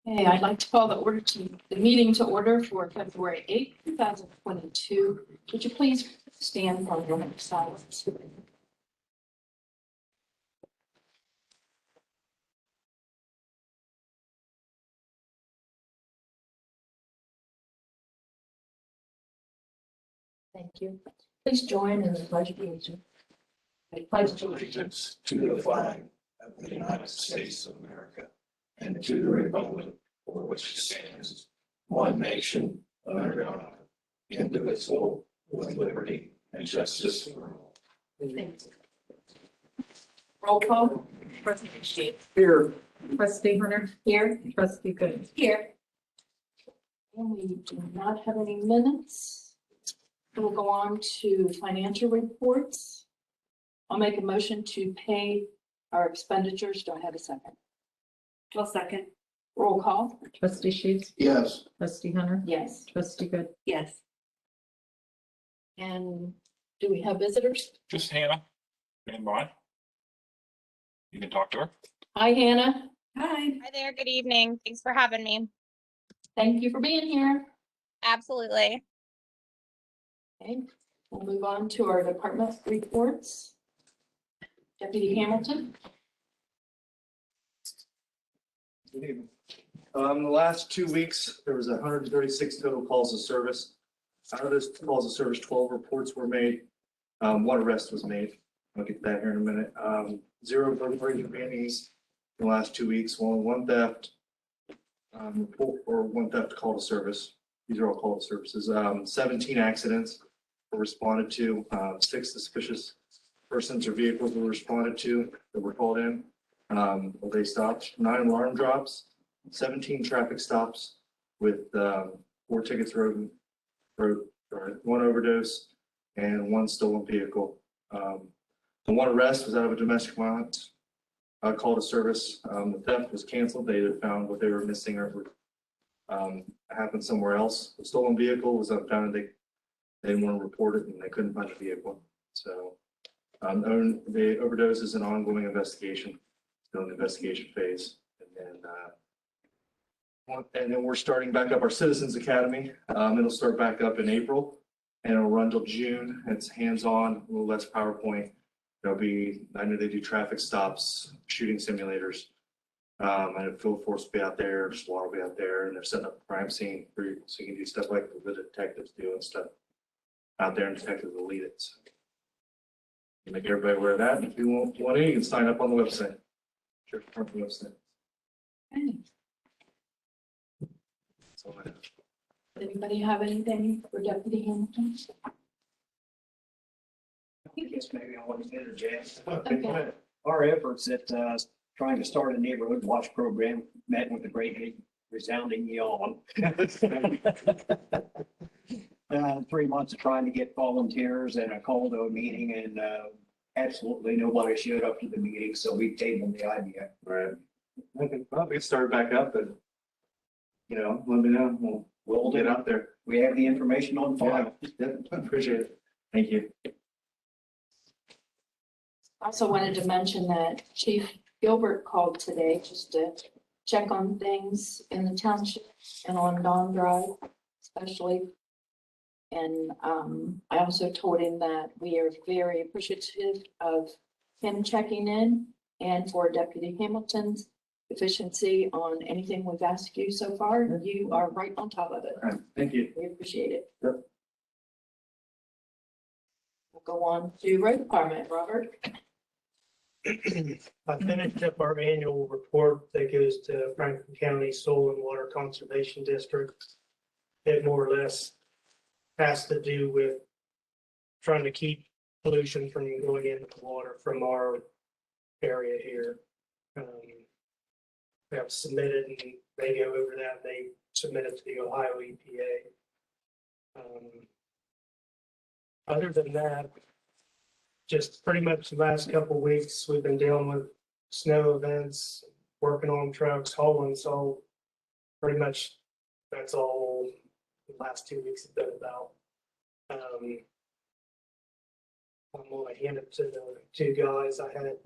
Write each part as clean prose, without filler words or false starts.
Okay, I'd like to call the meeting to order for February 8th, 2022. Would you please stand for your silence? Thank you. Please join in the pledge of allegiance. I pledge Allegiance to the flag of the United States of America and to the republic for which it stands, one nation, under God, indivisible, with liberty and justice for all. Thanks. Roll call. Trustee Sheets. Here. Trustee Hunter. Here. Trustee Good. Here. And we do not have any minutes. We'll go on to financial reports. I'll make a motion to pay our expenditures. Do I have a second? Well, second. Roll call. Trustee Sheets, Yes. trustee Hunter, Yes. trustee Good. Yes. And do we have visitors? Just Hannah. Stand by. You can talk to her. Hi, Hannah. Hi. Hi there, good evening. Thanks for having me. Thank you for being here. Absolutely. Okay, we'll move on to our department reports. Deputy Hamilton. Good evening. The last 2 weeks, there was 136 total calls of service. Out of those calls of service, 12 reports were made. One arrest was made. I'll get to that here in a minute. 0 burglary committees in the last 2 weeks. One theft, or one theft call to service. These are all call to services. 17 accidents were responded to. 6 suspicious persons or vehicles were responded to that were called in. They stopped. 9 alarm drops, 17 traffic stops with 4 tickets wrote, 1 overdose, and 1 stolen vehicle. The 1 arrest was out of a domestic violence call to service. The theft was canceled. They either found what they were missing or happened somewhere else. The stolen vehicle was found. They didn't want to report it and they couldn't find the vehicle. So the overdose is an ongoing investigation. Still in the investigation phase. And then we're starting back up our Citizens Academy. It'll start back up in April and it'll run till June. It's hands-on, a little less PowerPoint. There'll be, I know they do traffic stops, shooting simulators. I know field force will be out there, SWAT will be out there, and they're setting up a crime scene for you, so you can do stuff like the detectives do and stuff out there, and detectives will lead it. So, make everybody aware of that. If you want to, you can sign up on the website. Sheriff's Department website. Okay. So, Anybody have anything for Deputy Hamilton? I guess maybe I want to interject. Okay. Our efforts at trying to start a neighborhood watch program met with a great big resounding yawn. 3 months of trying to get volunteers and a call to a meeting, and absolutely nobody showed up to the meeting, so we tabled the idea. right. Okay, well, we can start back up and, let me know. We'll get out there. We have the information on file. Yeah, appreciate it. Thank you. Also wanted to mention that Chief Gilbert called today just to check on things in the township and on Dawn Drive especially. And I also told him that we are very appreciative of him checking in and for Deputy Hamilton's efficiency on anything we've asked you so far. You are right on top of it. All right, thank you. We appreciate it. Yep. We'll go on to road department, Robert. I finished up our annual report that goes to Franklin County Soil and Water Conservation District. It more or less has to do with trying to keep pollution from going into the water from our area here. We have submitted, and they go over that, they submit it to the Ohio EPA. Other than that, just pretty much the last couple of weeks, we've been dealing with snow events, working on trucks, hauling, so pretty much that's all the last 2 weeks have been about. I'm gonna hand it to the 2 guys I had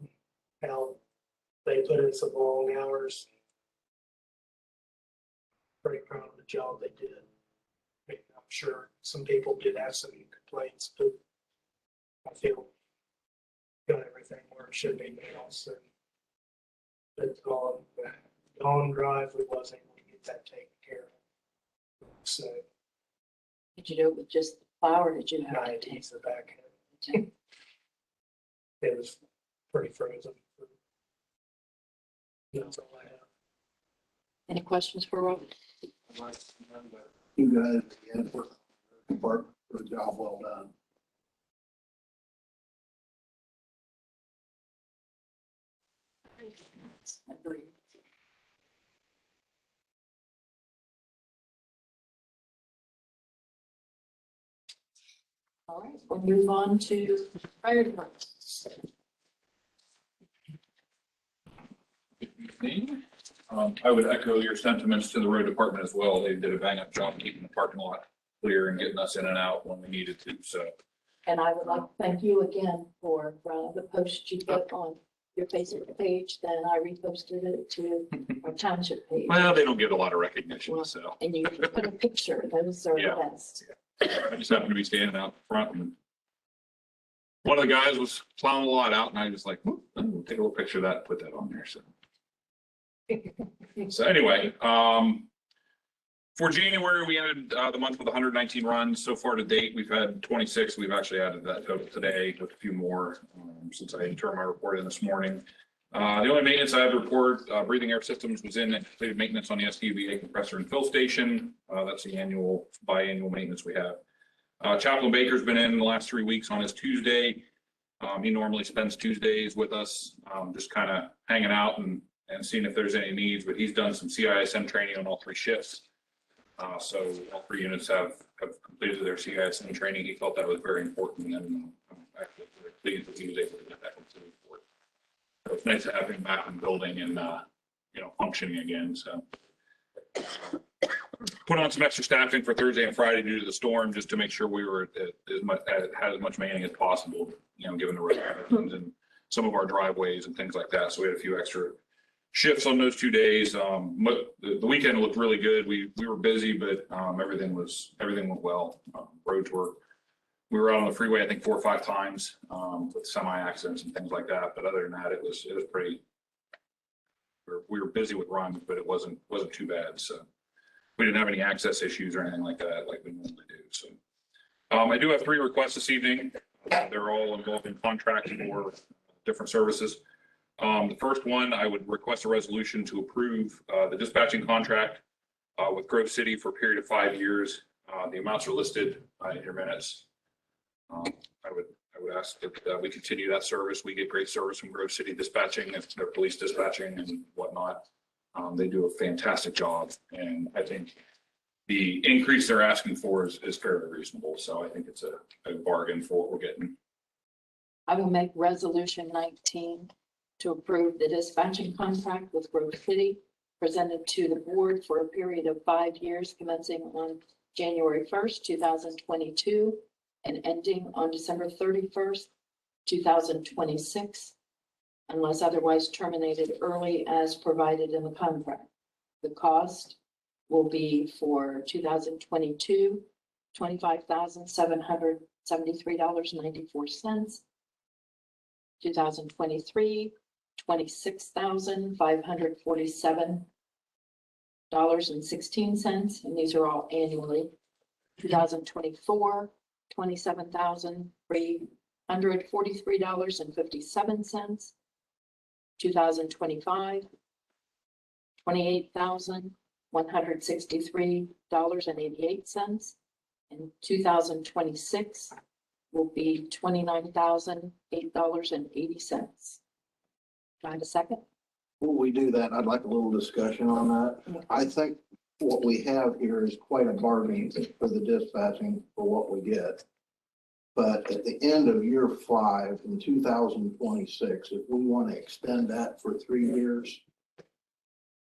out. They put in some long hours. pretty proud of the job they did. I mean, I'm sure some people did have some complaints, but I feel got everything where it should be now, so. But on Dawn Drive, we was able to get that taken care of. So, Did you do it with just the plow or did you have? I had to use the backhoe. It was pretty frozen. That's all I have. Any questions for Rob? You guys, again, for a job well done. Agreed. All right, we'll move on to fire department. I would echo your sentiments to the road department as well. They did a bang up job keeping the parking lot clear and getting us in and out when we needed to, so. And I would like to thank you again for the post you put on your Facebook page, then I reposted it to our township page. Well, they don't get a lot of recognition, so. And you put a picture, those are the Yeah. best. I just happened to be standing out front and one of the guys was plowing a lot out and I was like, "Whoop, I'm gonna take a little picture of that and put that on there, so. So anyway, for January, we ended the month with 119 runs. So far to date, we've had 26. We've actually added that total today with a few more since I turned my report in this morning. The only maintenance I have to report, breathing air systems was in and completed maintenance on the SDVA compressor and fill station. That's the biannual maintenance we have. Chaplain Baker's been in the last 3 weeks on his Tuesday. He normally spends Tuesdays with us, just kind of hanging out and seeing if there's any needs, but he's done some CISM training on all 3 shifts. So all 3 units have completed their CISM training. He felt that was very important, and I'm actually very pleased that he was able to get that completed for it. So it's nice to have him back in the building and, functioning again, so. Put on some extra staffing for Thursday and Friday due to the storm, just to make sure we were had as much manning as possible, given the road conditions and some of our driveways and things like that. So we had a few extra shifts on those 2 days. The weekend looked really good. We were busy, but everything went well. We were out on the freeway, I think 4 or 5 times with semi accidents and things like that. But other than that, it was pretty. We were busy with runs, but it wasn't too bad. So we didn't have any access issues or anything like that, like we normally do. So I do have 3 requests this evening. They're all involved in contracts for different services. The first one, I would request a resolution to approve the dispatching contract with Grove City for a period of 5 years. The amounts are listed in your minutes. I would ask that we continue that service. We get great service from Grove City Dispatching, their police dispatching and whatnot. They do a fantastic job, and I think the increase they're asking for is fairly reasonable. So I think it's a bargain for what we're getting. I will make resolution 19 to approve the dispatching contract with Grove City presented to the board for a period of 5 years commencing on January 1st, 2022 and ending on December 31st, 2026, unless otherwise terminated early as provided in the contract. The cost will be for 2022, $25,773.94. 2023, $26,547.16, and these are all annually. 2024, $27,343.57. 2025, $28,163.88, and 2026 will be $29,008.80. Do I have a second? Before we do that, I'd like a little discussion on that. I think what we have here is quite a bargain for the dispatching for what we get. But at the end of year 5 in 2026, if we want to extend that for 3 years,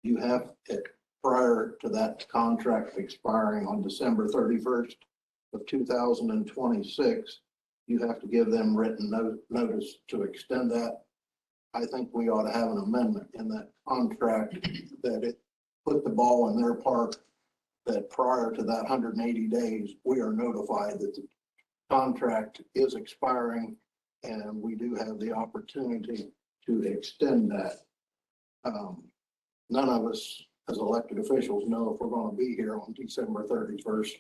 you have it prior to that contract expiring on December 31st of 2026, you have to give them written notice to extend that. I think we ought to have an amendment in that contract that it put the ball in their park that prior to that 180 days, we are notified that the contract is expiring and we do have the opportunity to extend that. None of us as elected officials know if we're going to be here on December 31st,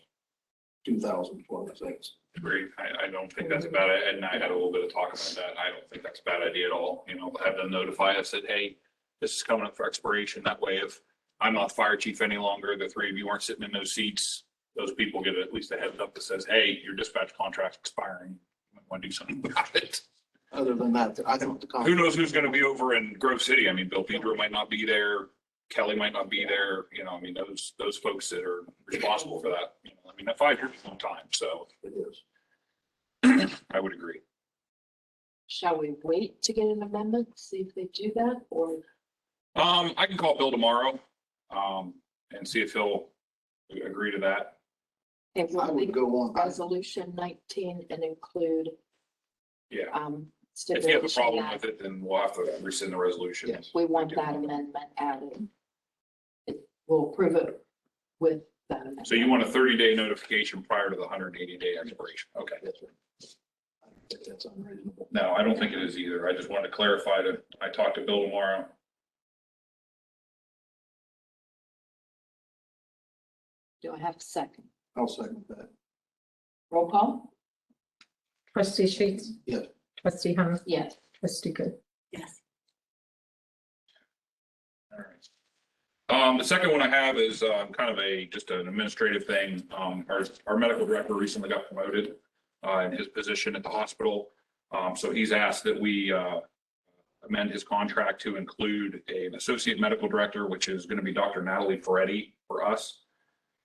2026. Agreed. I don't think that's a bad, Ed and I had a little bit of talk about that. I don't think that's a bad idea at all. You know, have them notify us that, hey, this is coming up for expiration. That way, if I'm not the fire chief any longer, the three of you aren't sitting in those seats, those people get at least a heads up that says, hey, your dispatch contract's expiring. You want to do something about it. Other than that, I think the Who knows who's going to be over in Grove City? I mean, Bill Pedro might not be there. Kelly might not be there. You know, I mean, those folks that are responsible for that. You know, I mean, that 5 years is a long time. So it is. I would agree. Shall we wait to get an amendment, see if they do that, or? I can call Bill tomorrow, and see if he'll agree to that. It I will would be go on. resolution 19 and include, Yeah. If you have a stipulation problem that with it, then we'll have to rescind the resolution. Yes. we want that amendment added. We'll approve it with that amendment. So you want a 30-day notification prior to the 180-day expiration? Okay. That's right. I think that's unreasonable. No, I don't think it is either. I just wanted to clarify that I talked to Bill tomorrow. Do I have a second? I'll second that. Roll call? Trustee Sheets? Yes. Trustee Hunter? Yes. Trustee Good? Yes. All right. The second one I have is kind of just an administrative thing. Our medical director recently got promoted in his position at the hospital. So he's asked that we amend his contract to include an associate medical director, which is going to be Dr. Natalie Ferretti for us.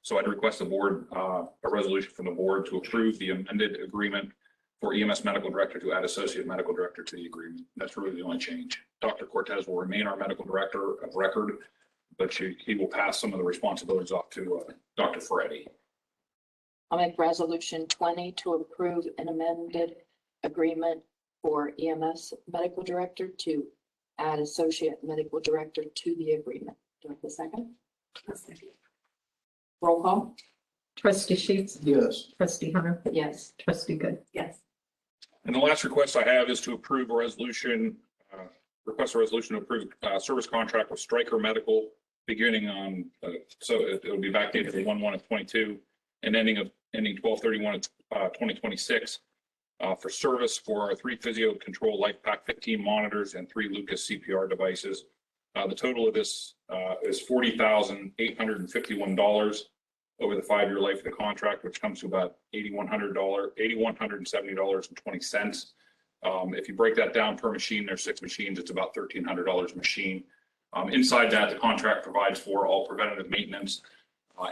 So I'd request the board, a resolution from the board to approve the amended agreement for EMS medical director to add associate medical director to the agreement. That's really the only change. Dr. Cortez will remain our medical director of record, but he will pass some of the responsibilities off to Dr. Ferretti. I'll make resolution 20 to approve an amended agreement for EMS medical director to add associate medical director to the agreement. Do I have a second? Roll call? Trustee Sheets? Yes. Trustee Hunter? Yes. Trustee Good? Yes. And the last request I have is to approve a resolution, request a resolution to approve service contract with Stryker Medical beginning on, so it'll be backdated to 1/1 of 22 and ending 12/31 of 2026 for service for our 3 Physio Control Life Pack 15 monitors and 3 Lucas CPR devices. The total of this is $40,851 over the 5-year life of the contract, which comes to about $8,170.20. If you break that down per machine, there's 6 machines, it's about $1,300 a machine. Inside that, the contract provides for all preventative maintenance,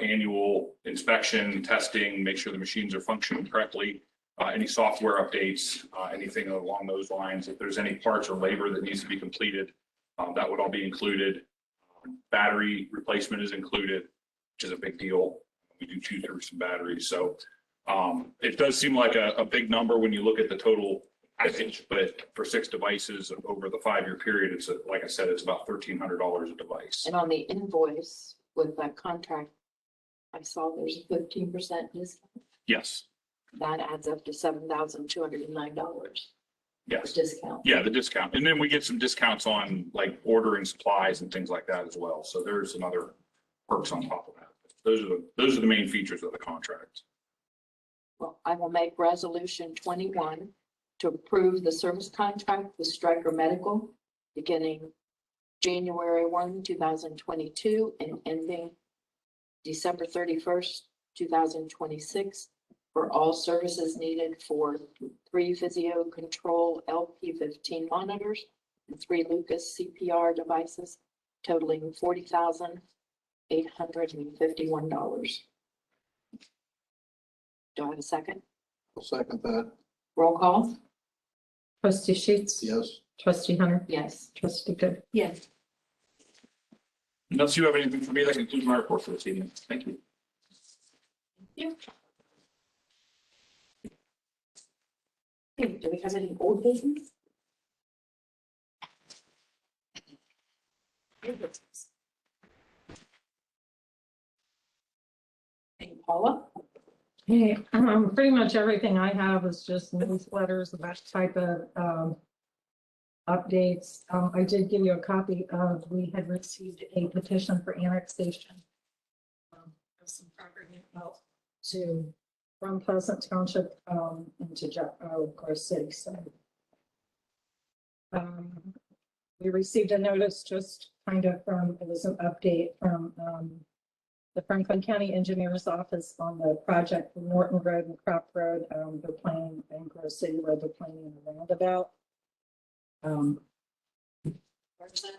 annual inspection, testing, make sure the machines are functioning correctly, any software updates, anything along those lines. If there's any parts or labor that needs to be completed, that would all be included. Battery replacement is included, which is a big deal. We do choose some batteries. So it does seem like a big number when you look at the total package, but for 6 devices over the 5-year period, it's like I said, it's about $1,300 a device. And on the invoice with that contract, I saw there's a 15% discount. Yes. That adds up to $7,209 Yes. discount. Yeah, the discount. And then we get some discounts on like ordering supplies and things like that as well. So there's some other perks on top of that. Those are the main features of the contract. Well, I will make resolution 21 to approve the service contract with Stryker Medical beginning January 1, 2022 and ending December 31st, 2026 for all services needed for 3 Physio Control LP15 monitors and 3 Lucas CPR devices totaling $40,851. Do I have a second? I'll second that. Roll call? Trustee Sheets? Yes. Trustee Hunter? Yes. Trustee Good? Yes. Unless you have anything for me, that concludes my report for this evening. Thank you. Okay, do we have any old business? Paula? Hey, pretty much everything I have is just newsletters, that type of, updates. I did give you a copy of, we had received a petition for annexation of some property out to, from Pleasant Township, into, Grove City, so. We received a notice just kind of from, it was an update from, the Franklin County Engineer's Office on the project for Norton Road and Crop Road. They're planning, and Grove City Road, they're planning a roundabout. Where's that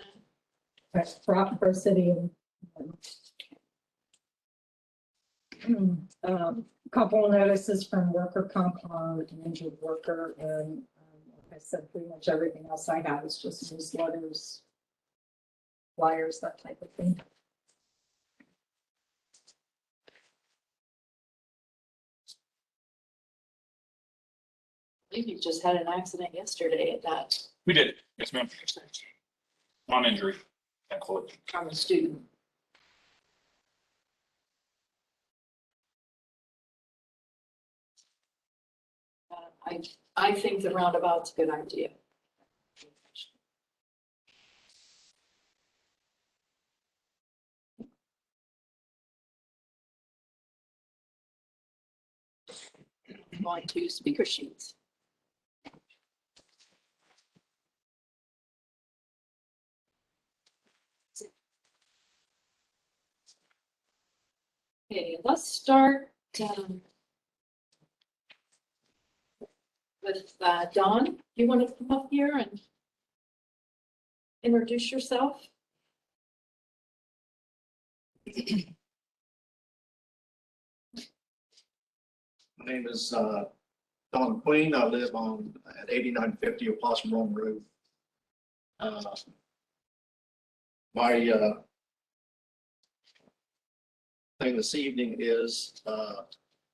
That's Grove City. Couple of notices from worker comp on an injured worker, and like I said, pretty much everything else I have is just newsletters, flyers, that type of thing. I believe you just had an accident yesterday at that We did. Yes, ma'am. Non-injury. Thankfully. from a student. I think the roundabout's a good idea. Going to speaker sheets. Okay, let's start with Dawn. You want to come up here and introduce yourself? My name is Don Queen. I live on at 8950 Opossum Run Road. My thing this evening is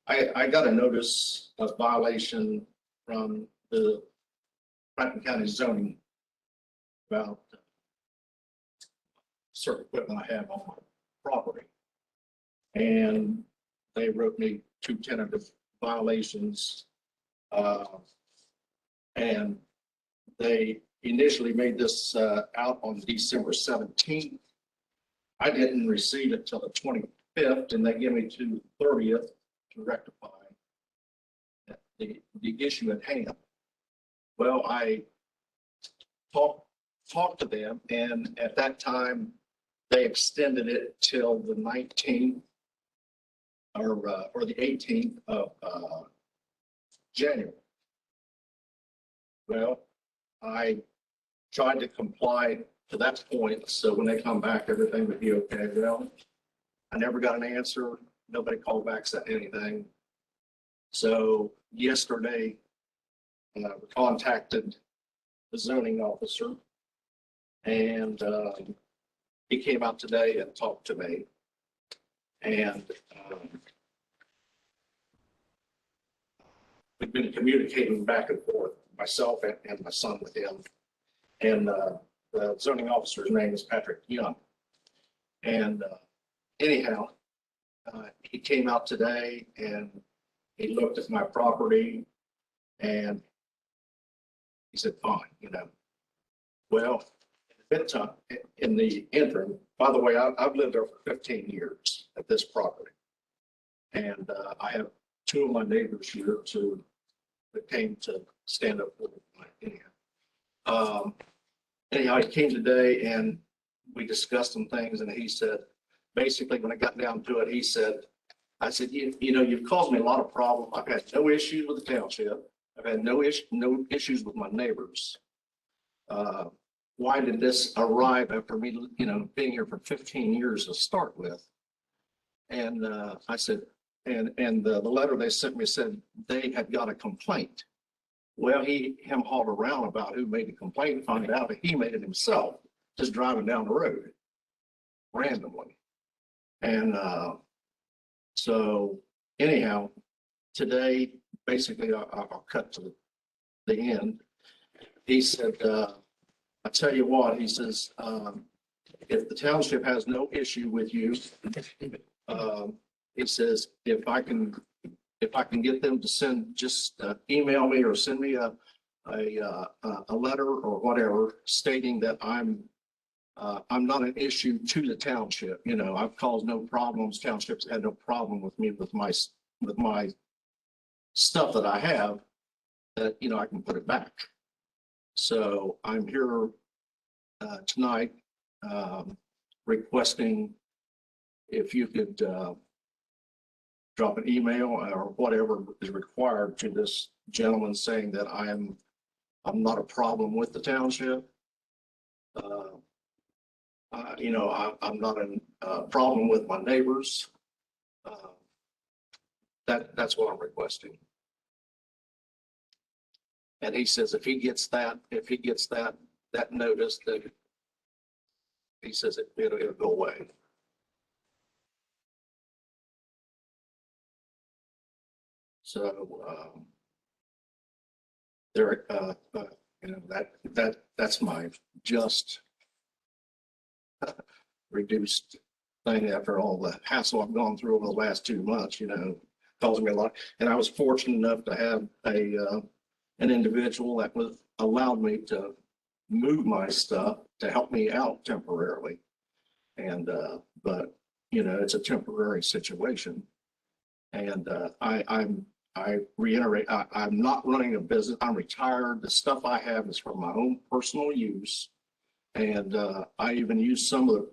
I got a notice of violation from the Franklin County zoning about certain equipment I have on my property. And they wrote me 2 tentative violations. And they initially made this out on December 17th. I didn't receive it till the 25th, and they gave me to the 30th to rectify the issue at hand. Well, I talked to them, and at that time, they extended it till the 19th or the 18th of January. Well, I tried to comply to that point, so when they come back, everything would be okay. Well, I never got an answer. Nobody called back, said anything. So yesterday, we contacted the zoning officer, and he came out today and talked to me. And we've been communicating back and forth, myself and my son with him. And the zoning officer's name is Patrick Young. And anyhow, he came out today and he looked at my property and he said, fine, you know. Well, in the interim, by the way, I've lived there for 15 years at this property. And I have 2 of my neighbors here that came to stand up for me. Anyhow, he came today and we discussed some things, and he said, basically, when it got down to it, he said, I said, you know, you've caused me a lot of problems. I've had no issues with the township. I've had no issues with my neighbors. Why did this arrive after me, you know, being here for 15 years to start with? And I said, and the letter they sent me said they had got a complaint. Well, him hauled around about who made the complaint and found out that he made it himself, just driving down the road randomly. And so anyhow, today, basically, I'll cut to the end. He said, I tell you what, he says, if the township has no issue with you he says, if I can get them to send, just email me or send me a letter or whatever stating that I'm not an issue to the township. You know, I've caused no problems. Townships had no problem with me with my stuff that I have, that, you know, I can put it back. So I'm here tonight requesting if you could drop an email or whatever is required to this gentleman saying that I'm not a problem with the township. You know, I'm not a problem with my neighbors. That's what I'm requesting. And he says if he gets that notice, that he says it'll go away. So there, you know, that's my just reduced thing after all the hassle I've gone through over the last 2 months. You know, causing me a lot. And I was fortunate enough to have an individual that allowed me to move my stuff to help me out temporarily. And but you know, it's a temporary situation. And I reiterate, I'm not running a business. I'm retired. The stuff I have is for my own personal use. And I even use some of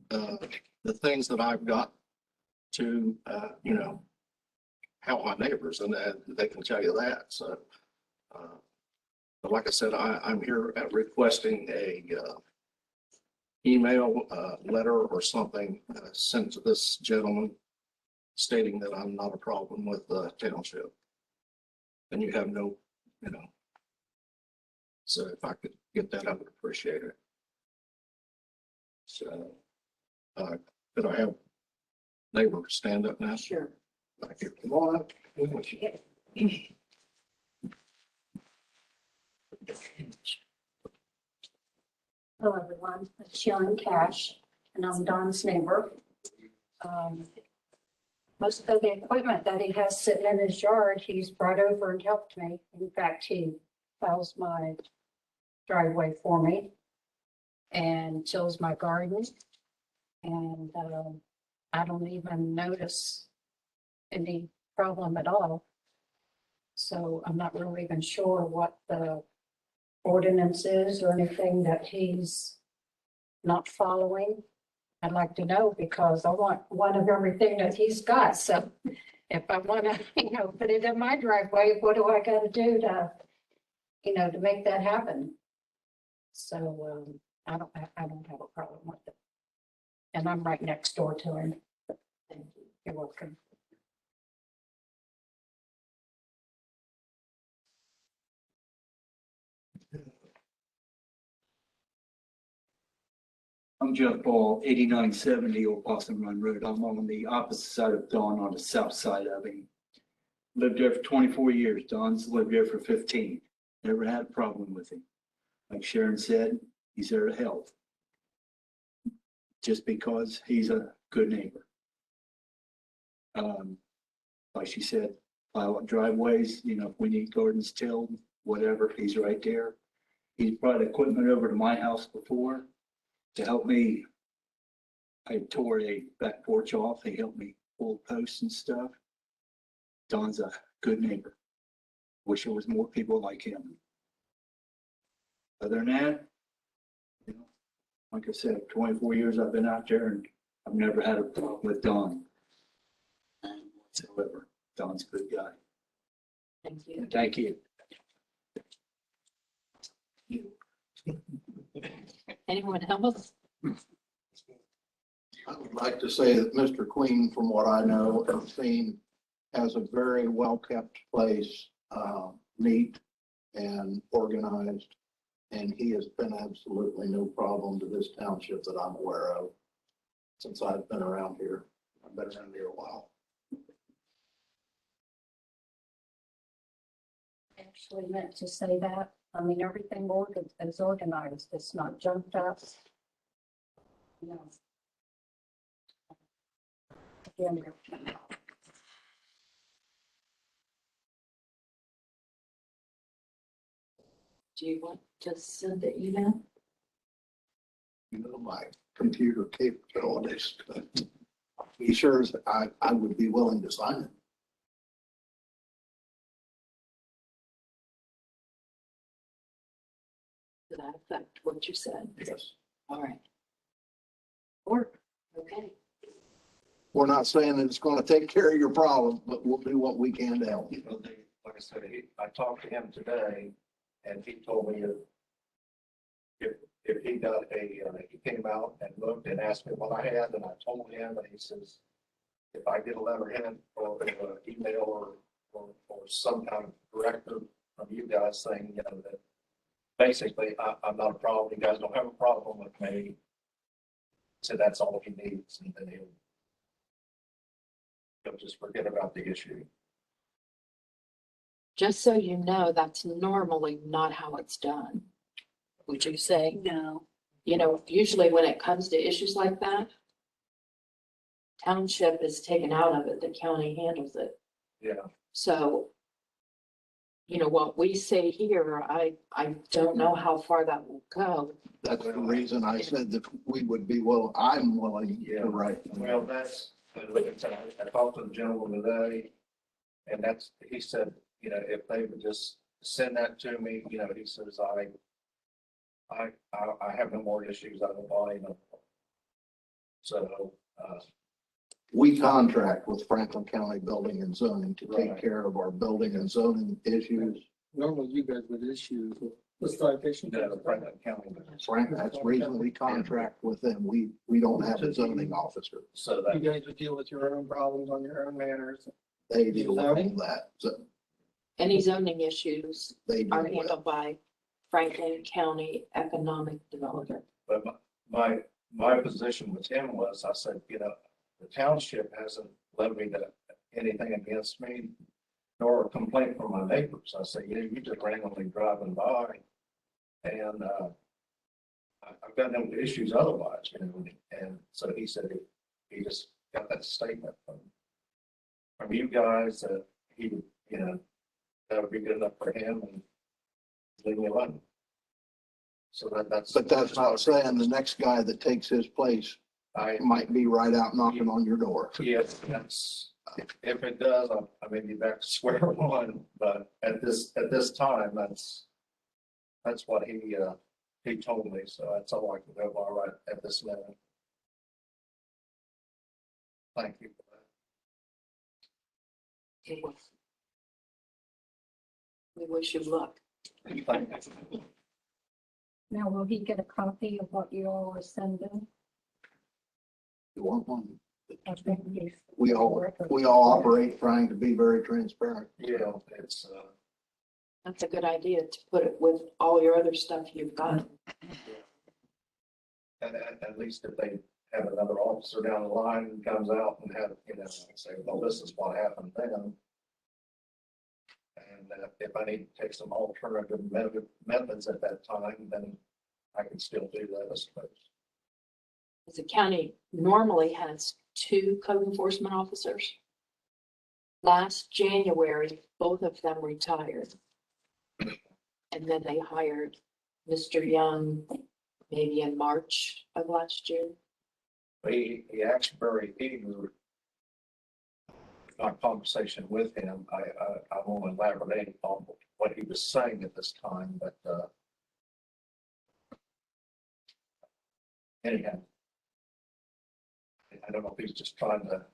the things that I've got to, you know, help my neighbors, and they can tell you that. So, but like I said, I'm here at requesting a email, letter or something sent to this gentleman stating that I'm not a problem with the township. And you have no, you know. So if I could get that, I would appreciate it. So, could I have neighbor stand up now? Sure. Thank you. Come on up. Hello, everyone. It's Sharon Cash, and I'm Don's neighbor. Most of the equipment that he has sitting in his yard, he's brought over and helped me. In fact, he plows my driveway for me and tills my garden. And I don't even notice any problem at all. So I'm not really even sure what the ordinance is or anything that he's not following. I'd like to know, because I want one of everything that he's got. So if I want to, you know, put it in my driveway, what do I got to do to, you know, to make that happen? So I don't have a problem with it. And I'm right next door to him. Thank you. You're welcome. I'm Jeff Ball, 8970 Old Possum Run Road. I'm on the opposite side of Don, on the south side of him. Lived there for 24 years. Don's lived there for 15. Never had a problem with him. Like Sharon said, he's there to help. Just because he's a good neighbor. Like she said, plow up driveways, you know, if we need gardens tilled, whatever, he's right there. He's brought equipment over to my house before to help me. I tore a back porch off. He helped me pull posts and stuff. Don's a good neighbor. Wish there was more people like him. Other than that, you know, like I said, 24 years I've been out there and I've never had a problem with Don. Whatsoever. Don's a good guy. Thank you. Thank you. Anyone else? I would like to say that Mr. Queen, from what I know and seen, has a very well-kept place, neat and organized. And he has been absolutely no problem to this township that I'm aware of since I've been around here. I've been around here a while. Actually meant to say that. I mean, everything is organized. It's not junked up. No. Again, Do you want to send the email? You know, my computer capabilities. He sure is, I would be willing to sign it. Does that affect what you said? Yes. All right. Or, okay. We're not saying that it's gonna take care of your problem, but we'll do what we can to help you. Well, like I said, I talked to him today and he told me if he got he came out and looked and asked me what I had, and I told him, and he says, if I get a letterhead or an email or some kind of directive from you guys saying, you know, that basically I'm not a problem, you guys don't have a problem with me. So that's all he needs, and then he'll just forget about the issue. Just so you know, that's normally not how it's done. Would you say? No. You know, usually when it comes to issues like that, township is taken out of it, the county handles it. Yeah. So, you know, what we say here, I don't know how far that will go. That's the reason I said that we would be I'm willing Yeah. to write. Well, that's, I talked to the gentleman today, and he said, you know, if they would just send that to me, you know, he says, I have no more issues, I don't buy them. So, We contract with Franklin County Building and Zoning to take Right. care of our building and zoning issues. Normally you guys would issue the citation. the Franklin County, Frank, that's the reason we contract with them. We don't have a zoning officer. so that, guys would deal with your own problems on your own manners. They deal with all that. So Any zoning issues they are deal with. handled by Franklin County Economic Development. but my position with him was, I said, you know, the township hasn't levied anything against me, nor a complaint from my neighbors. I said, you know, you just randomly driving by, and I've got no issues otherwise, you know. And so he said he just got that statement from you guys that he would, you know, that would be good enough for him, and leave me alone. So that's. But that's not saying the next guy that takes his place might be right out knocking on your door. Yes, that's, if it does, I may be back to square one, but at this time, that's what he told me, so that's all I can go by right at this minute. Thank you for We wish you luck. that. Thank you. Now, will he get a copy of what you all are sending? You want one? I think he's- We all operate trying to be very transparent. Yeah, it's, That's a good idea to put it with all your other stuff you've got. and at least if they have another officer down the line who comes out and have, you know, say, well, this is what happened then. And if I need to take some alternative methods at that time, then I can still do that, I suppose. The county normally has 2 code enforcement officers. Last January, both of them retired. And then they hired Mr. Young maybe in March of last year. He actually very eager. My conversation with him, I won't elaborate on what he was saying at this time, but anyhow, I don't know if he's just trying to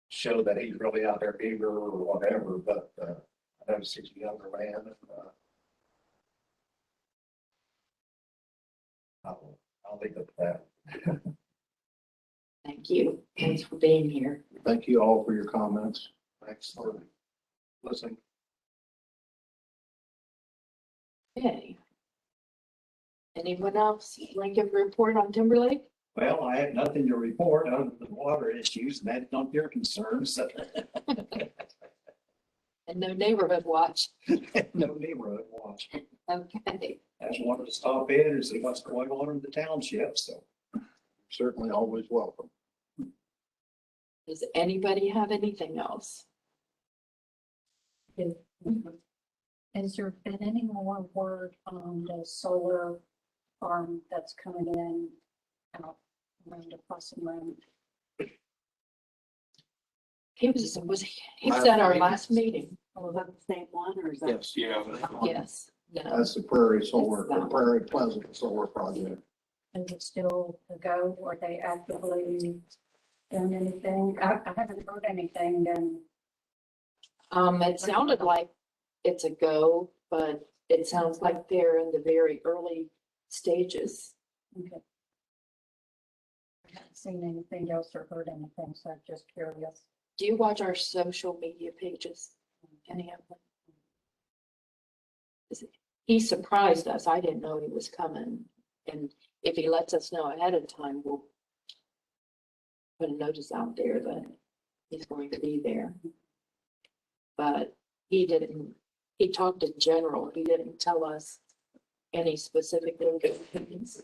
show that he's really out there eager or whatever, but I noticed he's a younger man. And, I'll leave it at that. Thank you. Thanks for being here. Thank you all for your comments. Thanks for listening. Okay. Anyone else like to give a report on Timberlake? Well, I have nothing to report other than water issues, and that's not your concerns. And no neighborhood watch. No neighborhood watch. Okay. I just wanted to stop in and see what's going on in the township, so. Certainly always welcome. Does anybody have anything else? Has there been any more word on the solar farm that's coming in out around the Possum Run? He was at our last meeting. Oh, is that the same one or is that? Yes, Yeah. Yes. No. that's the Prairie Solar, It's that one. Prairie Pleasant Solar Project. Is it still a go? Are they actively doing anything? I haven't heard anything and It sounded like it's a go, but it sounds like they're in the very early stages. okay. I haven't seen anything else or heard anything, so I'm just curious. Do you watch our social media pages? Any of them? He surprised us. I didn't know he was coming. And if he lets us know ahead of time, we'll put a notice out there that he's going to be there. But he talked in general. He didn't tell us any specific locations.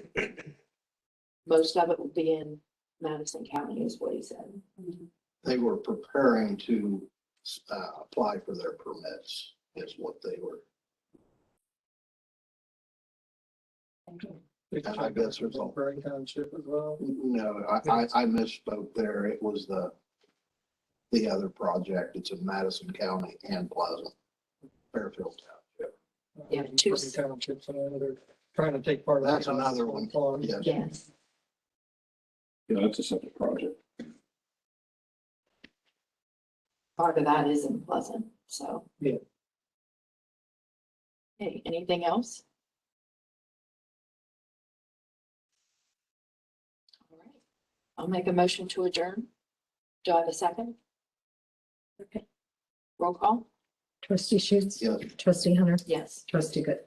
Most of it will be in Madison County is what he said. They were preparing to apply for their permits is what they were. Thank you. And I guess there's all. Prairie Township as well. No, I misspoke there. It was the other project. It's in Madison County and Pleasant, Fairfield Township. Yeah, two- Prairie Townships, and they're trying to take part of. That's the another one. farm. Yes. Yes. Yeah, that's a separate project. Part of that is in Pleasant, so. Yeah. Hey, anything else? All right. I'll make a motion to adjourn. Do I have a second? Okay. Roll call? Trustee Schutz. Yes. Trustee Hunter. Yes. Trustee Good.